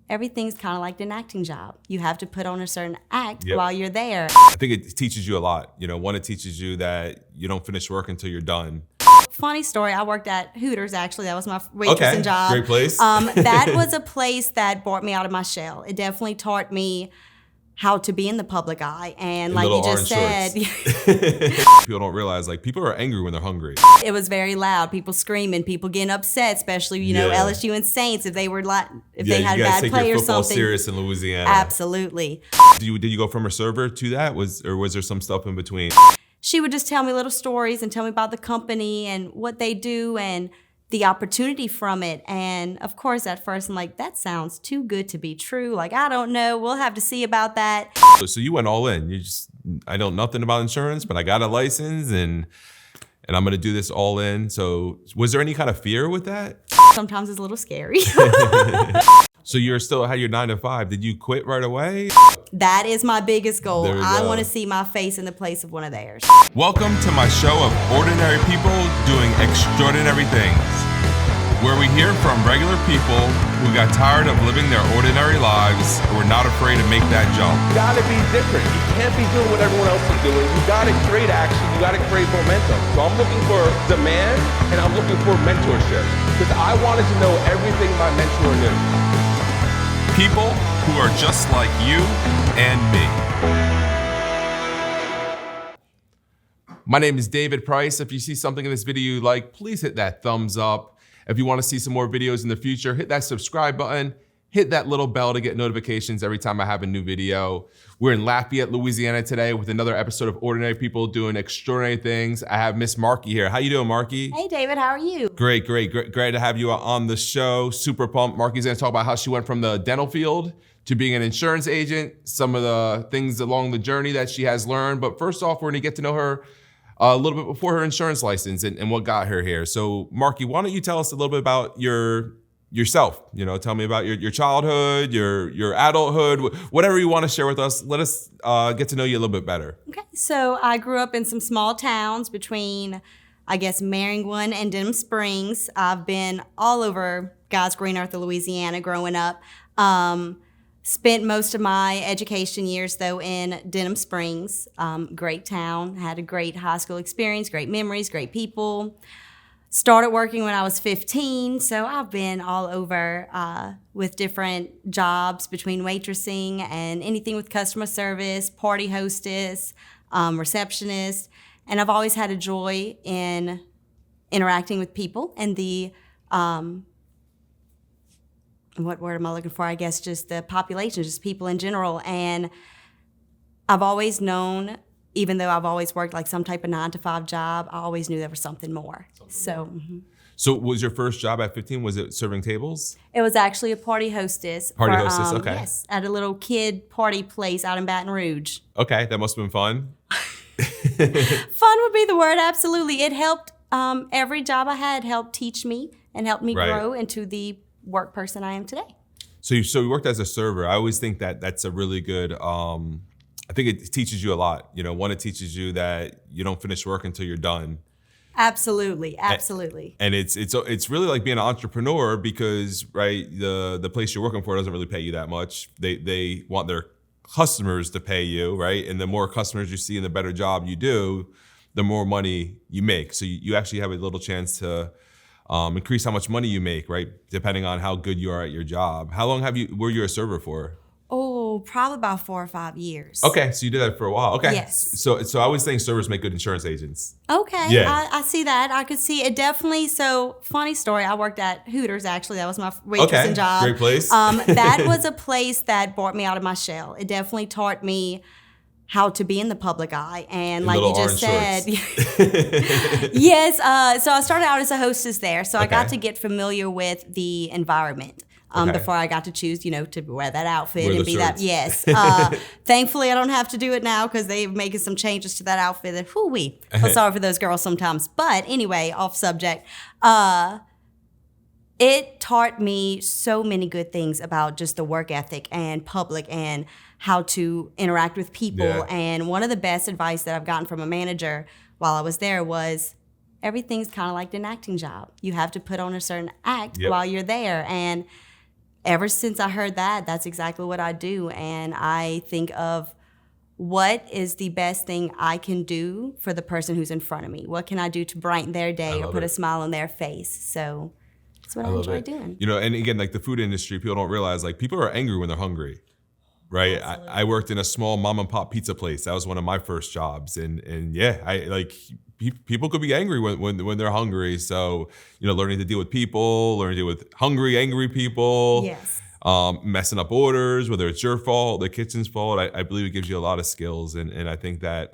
everything's kind of like an acting job. You have to put on a certain act while you're there. I think it teaches you a lot. One, it teaches you that you don't finish work until you're done. Funny story, I worked at Hooters, actually. That was my waitressing job. Great place. That was a place that brought me out of my shell. It definitely taught me how to be in the public eye. And like you just said, people don't realize, like, people are angry when they're hungry. It was very loud. People screaming, people getting upset, especially, LSU and Saints, if they were like, if they had a bad play or something. You guys take your football serious in Louisiana. Absolutely. Did you go from a server to that? Or was there some stuff in between? She would just tell me little stories and tell me about the company and what they do and the opportunity from it. And of course, at first, I'm like, that sounds too good to be true. Like, I don't know. We'll have to see about that. So you went all in. I know nothing about insurance, but I got a license and I'm going to do this all in. So was there any kind of fear with that? Sometimes it's a little scary. So you still had your 9 to 5. Did you quit right away? That is my biggest goal. I want to see my face in the place of one of theirs. Welcome to my show of ordinary people doing extraordinary things, where we hear from regular people who got tired of living their ordinary lives and were not afraid to make that jump. You gotta be different. You can't be doing what everyone else is doing. You gotta create action. You gotta create momentum. So I'm looking for demand and I'm looking for mentorship because I wanted to know everything my mentor knew. People who are just like you and me. My name is David Price. If you see something in this video you like, please hit that thumbs up. If you want to see some more videos in the future, hit that subscribe button, hit that little bell to get notifications every time I have a new video. We're in Lafayette, Louisiana today with another episode of Ordinary People Doing Extraordinary Things. I have Miss Marki here. How you doing, Marki? Hey, David, how are you? Great to have you on the show. Super pumped. Marki's gonna talk about how she went from the dental field to being an insurance agent, some of the things along the journey that she has learned. But first off, we're gonna get to know her a little bit before her insurance license and what got her here. So Marki, why don't you tell us a little bit about yourself? Tell me about your childhood, your adulthood, whatever you want to share with us. Let us get to know you a little bit better. Okay, so I grew up in some small towns between, I guess, Maringouin and Denham Springs. I've been all over God's green earth of Louisiana growing up. Spent most of my education years, though, in Denham Springs. Great town, had a great high school experience, great memories, great people. Started working when I was 15, so I've been all over with different jobs between waitressing and anything with customer service, party hostess, receptionist, and I've always had a joy in interacting with people and the what word am I looking for? I guess just the population, just people in general. And I've always known, even though I've always worked like some type of 9 to 5 job, I always knew there was something more. So was your first job at 15, was it serving tables? It was actually a party hostess. Okay. Yes, at a little kid party place out in Baton Rouge. Okay, that must have been fun. Fun would be the word, absolutely. It helped, every job I had helped teach me and helped me grow into the work person I am today. So you worked as a server. I always think that that's a really good, I think it teaches you a lot. One, it teaches you that you don't finish work until you're done. Absolutely. And it's really like being an entrepreneur because, right, the place you're working for doesn't really pay you that much. They want their customers to pay you, right? And the more customers you see and the better job you do, the more money you make. So you actually have a little chance to increase how much money you make, right? Depending on how good you are at your job. How long were you a server for? Oh, probably about 4 or 5 years. Okay, so you did that for a while. Okay. Yes. So I always think servers make good insurance agents. Okay, yeah. I see that. I could see it definitely. So funny story, I worked at Hooters, actually. That was my waitressing job. Great place. That was a place that brought me out of my shell. It definitely taught me how to be in the public eye. And like you just said, yes. So I started out as a hostess there. So I got to get familiar with the environment. Before I got to choose, to wear that outfit and be that. Yes. Thankfully, I don't have to do it now because they're making some changes to that outfit. And whoo-wee. I'm sorry for those girls sometimes. But anyway, off subject. It taught me so many good things about just the work ethic and public and how to interact with people. Yeah. And one of the best advice that I've gotten from a manager while I was there was, everything's kind of like an acting job. You have to put on a certain act while you're there. And ever since I heard that, that's exactly what I do. And I think of what is the best thing I can do for the person who's in front of me? What can I do to brighten their day or put a smile on their face? So that's what I enjoy doing. You know, and again, like the food industry, people don't realize like people are angry when they're hungry. Right. I worked in a small mom and pop pizza place. That was one of my first jobs. And yeah, I like people could be angry when they're hungry. So, you know, learning to deal with people, learning to deal with hungry, angry people. Yes. Messing up orders, whether it's your fault, the kitchen's fault. I believe it gives you a lot of skills. And I think that,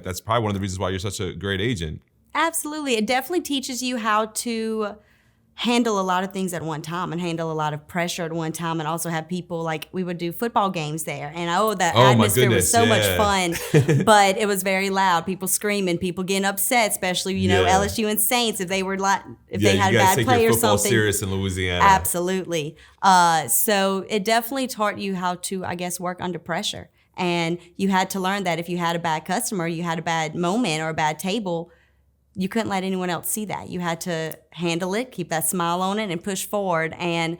that's probably one of the reasons why you're such a great agent. Absolutely. It definitely teaches you how to handle a lot of things at one time and handle a lot of pressure at one time, and also have people, like, we would do football games there, and the atmosphere was so much fun, but it was very loud, people screaming, people getting upset, especially you know LSU and Saints, if they were they had a bad play or something. Serious in Louisiana. Absolutely. So it definitely taught you how to, I guess, work under pressure, and you had to learn that if you had a bad customer, you had a bad moment or a bad table, you couldn't let anyone else see that. You had to handle it, keep that smile on it, and push forward. And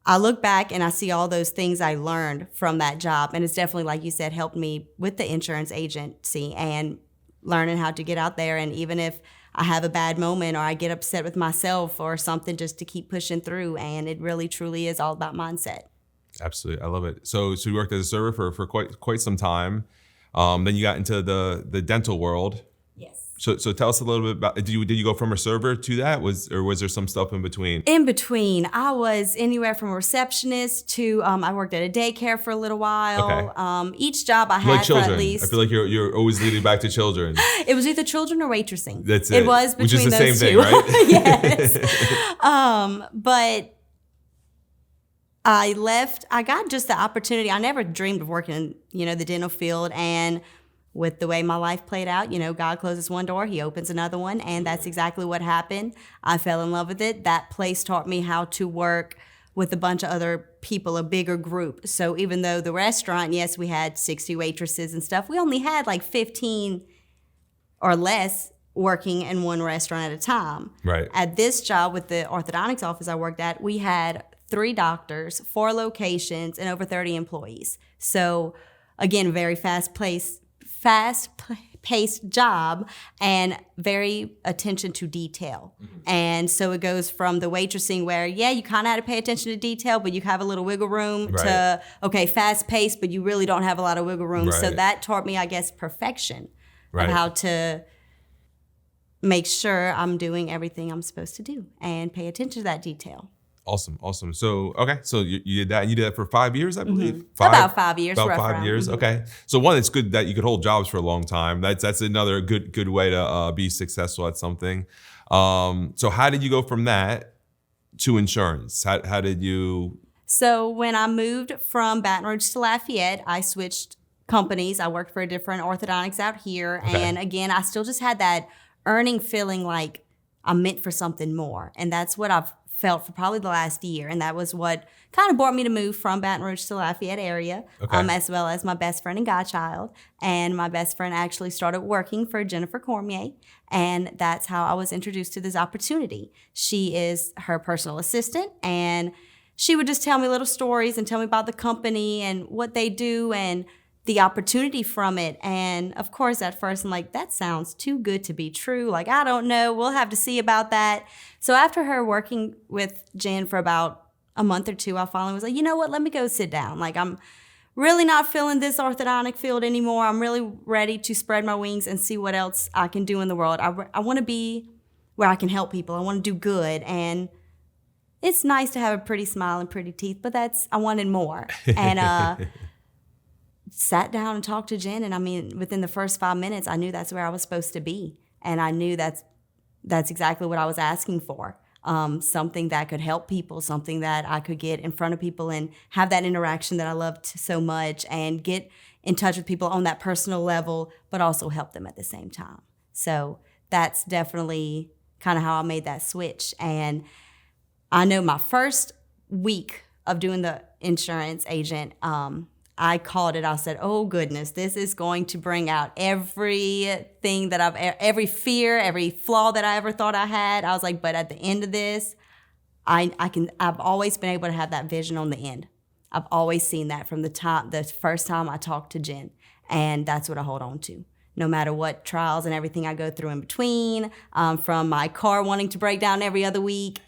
I look back and I see all those things I learned from that job. And it's definitely, like you said, helped me with the insurance agency and learning how to get out there. And even if I have a bad moment or I get upset with myself or something, just to keep pushing through. And it really, truly is all about mindset. Absolutely. I love it. So you worked as a server for quite some time. Then you got into the dental world. Yes. So tell us a little bit about, did you go from a server to that? Was there some stuff in between? In between, I was anywhere from a receptionist to I worked at a daycare for a little while. Okay. Each job I had Like children. for at least. I feel like you're always leading back to children. It was either children or waitressing. That's it. It was between Which is the those same two. thing, right? Yes. But I got just the opportunity. I never dreamed of working in, the dental field, and with the way my life played out, God closes one door, he opens another one, and that's exactly what happened. I fell in love with it. That place taught me how to work with a bunch of other people, a bigger group. So even though the restaurant, yes, we had 60 waitresses and stuff, we only had like 15 or less working in one restaurant at a time. Right. At this job with the orthodontics office I worked at, we had 3 doctors, 4 locations, and over 30 employees. So again, very fast-paced job and very attention to detail. Mm-hmm. And so it goes from the waitressing where, you kind of had to pay attention to detail, but you have a little wiggle room to, fast-paced, but you really don't have a lot of wiggle room. Right. So that taught me, I guess, perfection of how to make sure I'm doing everything I'm supposed to do and pay attention to that detail. Awesome. So you did that, and you did that for 5 years, I believe. Mm-hmm. About 5 years. About 5 years. Mm-hmm. Okay. So one, it's good that you could hold jobs for a long time. That's another good way to be successful at something. So how did you go from that to insurance? How did you? So when I moved from Baton Rouge to Lafayette, I switched companies. I worked for a different orthodontics out here, and again, I still just had that earning feeling like I'm meant for something more, and that's what I've felt for probably the last year, and that was what kind of brought me to move from Baton Rouge to Lafayette area, as well as my best friend and godchild. And my best friend actually started working for Jennifer Cormier, and that's how I was introduced to this opportunity. She is her personal assistant, and she would just tell me little stories and tell me about the company and what they do and the opportunity from it. And of course, at first I'm like, that sounds too good to be true. Like, I don't know, we'll have to see about that. So after her working with Jen for about a month or two, I finally was like, you know what, let me go sit down. Like, I'm really not feeling this orthodontic field anymore. I'm really ready to spread my wings and see what else I can do in the world. I want to be where I can help people. I want to do good. And it's nice to have a pretty smile and pretty teeth, but I wanted more. And sat down and talked to Jen, and I mean, within the first 5 minutes, I knew that's where I was supposed to be, and I knew that's exactly what I was asking for. Something that could help people, something that I could get in front of people and have that interaction that I loved so much, and get in touch with people on that personal level, but also help them at the same time. So that's definitely kind of how I made that switch. And I know my first week of doing the insurance agent, I called it, I said, oh goodness, this is going to bring out everything that every fear, every flaw that I ever thought I had. I was like, but at the end of this, I've always been able to have that vision on the end. I've always seen that from the first time I talked to Jen, and that's what I hold on to. No matter what trials and everything I go through in between, from my car wanting to break down every other week,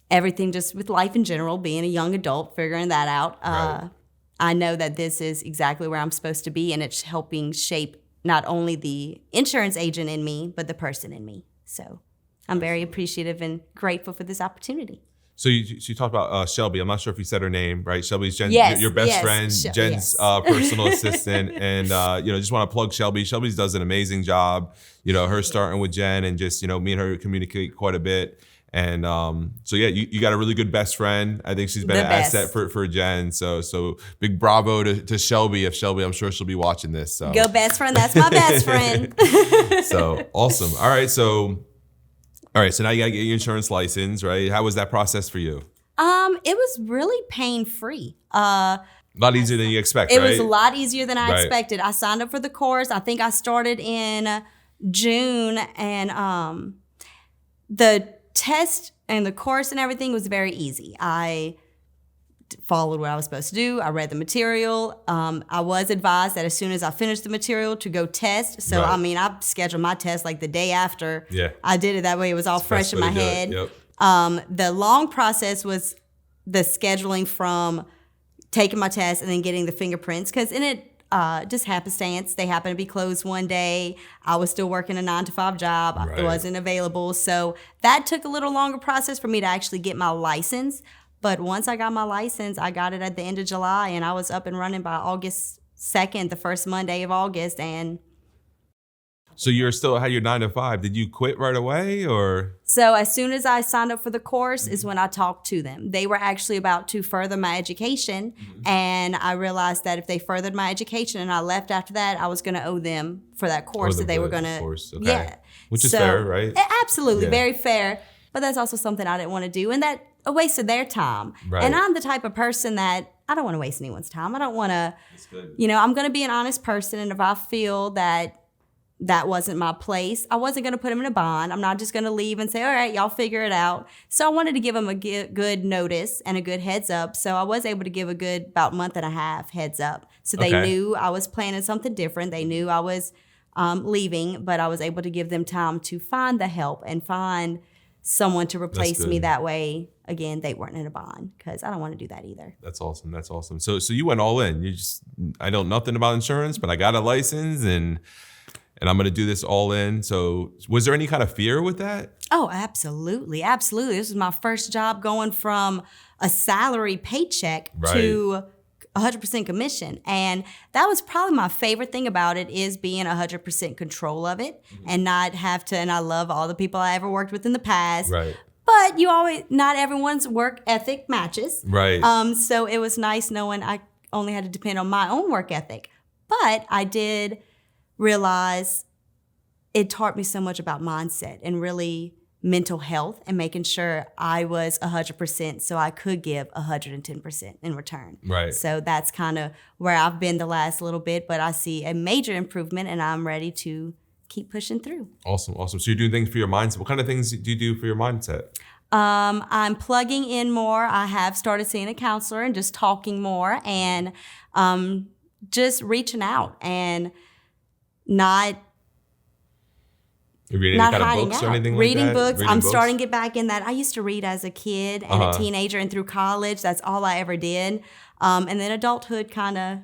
everything just with life in general, being a young adult, figuring that out. Right. I know that this is exactly where I'm supposed to be, and it's helping shape not only the insurance agent in me, but the person in me. So I'm very appreciative and grateful for this opportunity. So you talked about Shelby. I'm not sure if you said her name, right? Shelby's Jen, Yes, your best yes, friend, Jen's yes. personal assistant. And, just want to plug Shelby. Shelby does an amazing job, her starting with Jen and just, me and her communicate quite a bit. And you got a really good best friend. I think she's been The an best. asset for Jen. So big bravo to Shelby. If Shelby, I'm sure she'll be watching this. So. Go best friend. That's my best friend. So awesome. All right. So now you got to get your insurance license, right? How was that process for you? It was really pain-free. A lot easier than you expect, It right? was a lot easier than I Right. expected. I signed up for the course. I think I started in June, and the test and the course and everything was very easy. I followed what I was supposed to do. I read the material. I was advised that as soon as I finished the material to go test. So, Right. I scheduled my test like the day after Yeah. I did it. That way it was all fresh in my way to do it. head. Yep. The long process was the scheduling from taking my test and then getting the fingerprints, because in it, just happenstance, they happened to be closed one day. I was still working a 9-to-5 job. Right. It wasn't available. So that took a little longer process for me to actually get my license. But once I got my license, I got it at the end of July, and I was up and running by August 2nd, the first Monday of August. And So you still had your 9 to 5. Did you quit right away or? so as soon as I signed up for the course is when I talked to them. They were actually about to further my education, and I realized that if they furthered my education and I left after that, I was going to owe them for that course that they were going to. Okay. Yeah. Which is So, fair, right? Absolutely, Yeah. very fair. But that's also something I didn't want to do, and that a waste of their time. Right. And I'm the type of person that I don't want to waste anyone's time. I don't want to, good. I'm going to be an honest person, and if I feel that wasn't my place, I wasn't going to put them in a bond. I'm not just going to leave and say, all right, y'all figure it out. So I wanted to give them a good notice and a good heads up. So I was able to give a good about month and a half heads up. So they Okay. knew I was planning something different. They knew I was leaving, but I was able to give them time to find the help and find someone to replace me. good. That way, again, they weren't in a bond, because I don't want to do that either. That's awesome. So you went all in. I know nothing about insurance, but I got a license and I'm going to do this all in. So was there any kind of fear with that? Oh, absolutely. Absolutely. This was my first job going from a salary paycheck Right. to 100% commission. And that was probably my favorite thing about it, is being 100% control of it and not have to, and I love all the people I ever worked with in the past. Right. But not everyone's work ethic matches. Right. So it was nice knowing I only had to depend on my own work ethic. But I did realize it taught me so much about mindset and really mental health, and making sure I was 100% so I could give 110% in return. Right. So that's kind of where I've been the last little bit, but I see a major improvement, and I'm ready to keep pushing through. Awesome. So you're doing things for your mindset. What kind of things do you do for your mindset? I'm plugging in more. I have started seeing a counselor and just talking more, and just reaching out and not You read any not kind of hiding books out. or anything Reading like that? books. I'm starting to get back in that. I used to read as a kid and a teenager and through college. That's all I ever did. And then adulthood kind of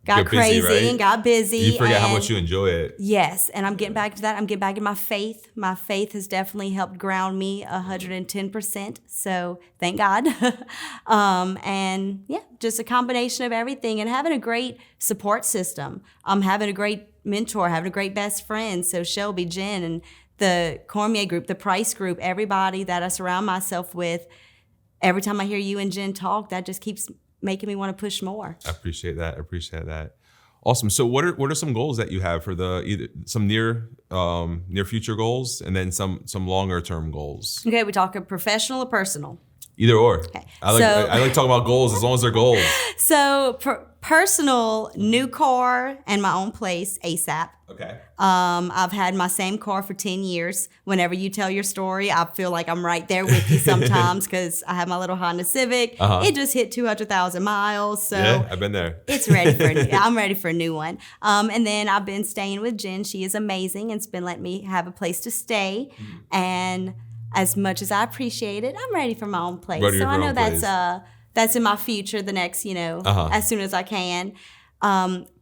got Got busy, crazy right? and got busy. You forget how and- much you enjoy it. Yes, and I'm getting back to that. I'm getting back in my faith. My faith has definitely helped ground me 110%. So thank God. And yeah, just a combination of everything, and having a great support system. Having a great mentor, having a great best friend. So Shelby, Jen, and the Cormier group, the Price group, everybody that I surround myself with. Every time I hear you and Jen talk, that just keeps making me want to push more. I appreciate that. Awesome. So what are some goals that you have for either some near future goals and then some longer term goals? Okay, we talking professional or personal? Either or. Okay. I like talking about goals as long as they're goals. So personal, new car and my own place ASAP. Okay. I've had my same car for 10 years. Whenever you tell your story, I feel like I'm right there with you sometimes because I have my little Honda Civic. It just hit 200,000 miles. So yeah, I've been there. It's ready for I'm ready for a new one. And then I've been staying with Jen. She is amazing and it's been letting me have a place to stay. And as much as I appreciate it, I'm ready for my own place. Ready so for I know own place. that's in my future the next, as soon as I can.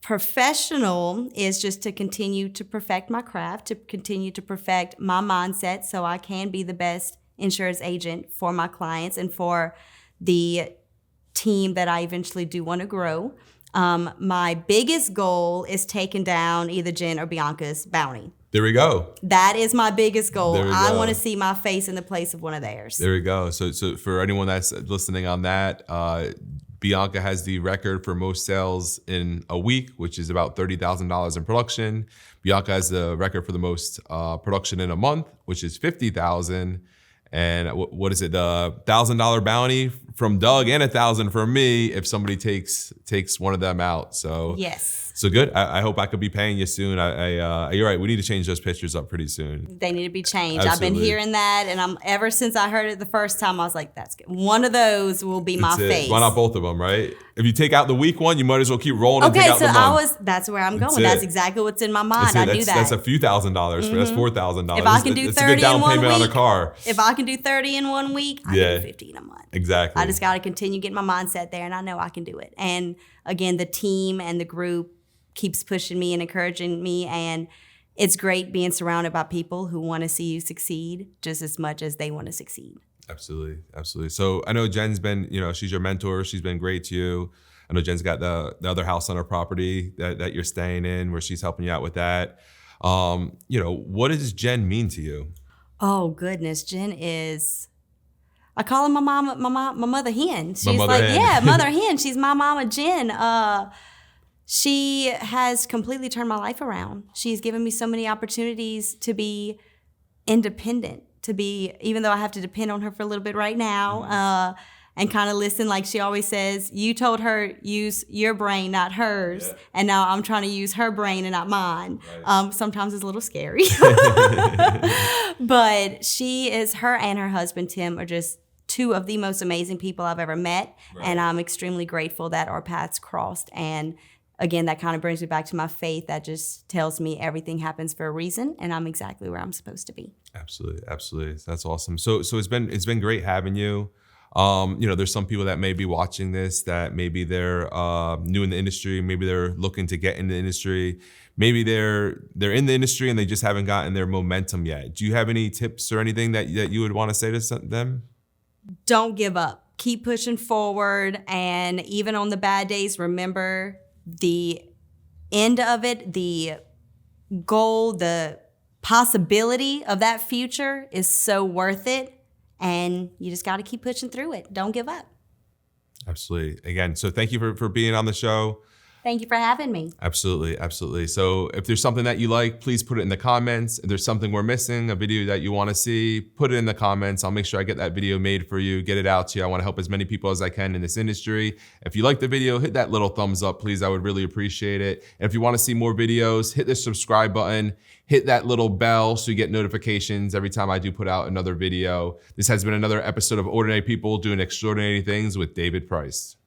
Professional is just to continue to perfect my craft, to continue to perfect my mindset so I can be the best insurance agent for my clients and for the team that I eventually do want to grow. My biggest goal is taking down either Jen or Bianca's bounty. There we go. That is my biggest goal. I go. want to see my face in the place of one of theirs. There we go. So for anyone that's listening on that, Bianca has the record for most sales in a week, which is about $30,000 in production. Bianca has the record for the most production in a month, which is $50,000. And what is it? The $1,000 bounty from Doug and $1,000 from me if somebody takes one of them out. So yes. So good. I hope I could be paying you soon. You're right. We need to change those pictures up pretty soon. They need to be changed. Absolutely. I've been hearing that, and ever since I heard it the first time, I was like, "That's good. One of those will be my face." Why not both of them, right? If you take out the week one, you might as well keep rolling and take out the month. That's where I'm going. That's exactly what's in my mind. I knew that. That's a few $1,000s. That's $4,000. If I can do 30 it's a good down in 1 payment week, on a car. If I can do 30 in 1 week, I can do 50 in a month. Exactly. I just got to continue getting my mindset there, and I know I can do it. And again, the team and the group keeps pushing me and encouraging me, and it's great being surrounded by people who want to see you succeed just as much as they want to succeed. Absolutely, absolutely. So I know Jen's been, she's your mentor. She's been great to you. I know Jen's got the other house on her property that you're staying in, where she's helping you out with that. What does Jen mean to you? Oh goodness, Jen is. I call her my mother hen. She's hen. mother hen. She's my mama Jen. She has completely turned my life around. She's given me so many opportunities to be independent, even though I have to depend on her for a little bit right now, and kind of listen. Like she always says, you told her use your brain, not hers. Yeah. And now I'm trying to use her brain and not mine. Right. Sometimes it's a little scary. But her and her husband, Tim, are just two of the most amazing people I've ever met. Right. And I'm extremely grateful that our paths crossed. And again, that kind of brings me back to my faith that just tells me everything happens for a reason and I'm exactly where I'm supposed to be. Absolutely. Absolutely. That's awesome. So it's been great having you. There's some people that may be watching this that maybe they're new in the industry. Maybe they're looking to get in the industry. Maybe they're in the industry and they just haven't gotten their momentum yet. Do you have any tips or anything that you would want to say to them? Don't give up. Keep pushing forward. And even on the bad days, remember the end of it, the goal, the possibility of that future is so worth it. And you just got to keep pushing through it. Don't give up. Absolutely. Again, so thank you for being on the show. Thank you for having me. Absolutely. Absolutely. So if there's something that you like, please put it in the comments. If there's something we're missing, a video that you want to see, put it in the comments. I'll make sure I get that video made for you, get it out to you. I want to help as many people as I can in this industry. If you like the video, hit that little thumbs up, please. I would really appreciate it. And if you want to see more videos, hit the subscribe button, hit that little bell so you get notifications every time I do put out another video. This has been another episode of Ordinary People Doing Extraordinary Things with David Price.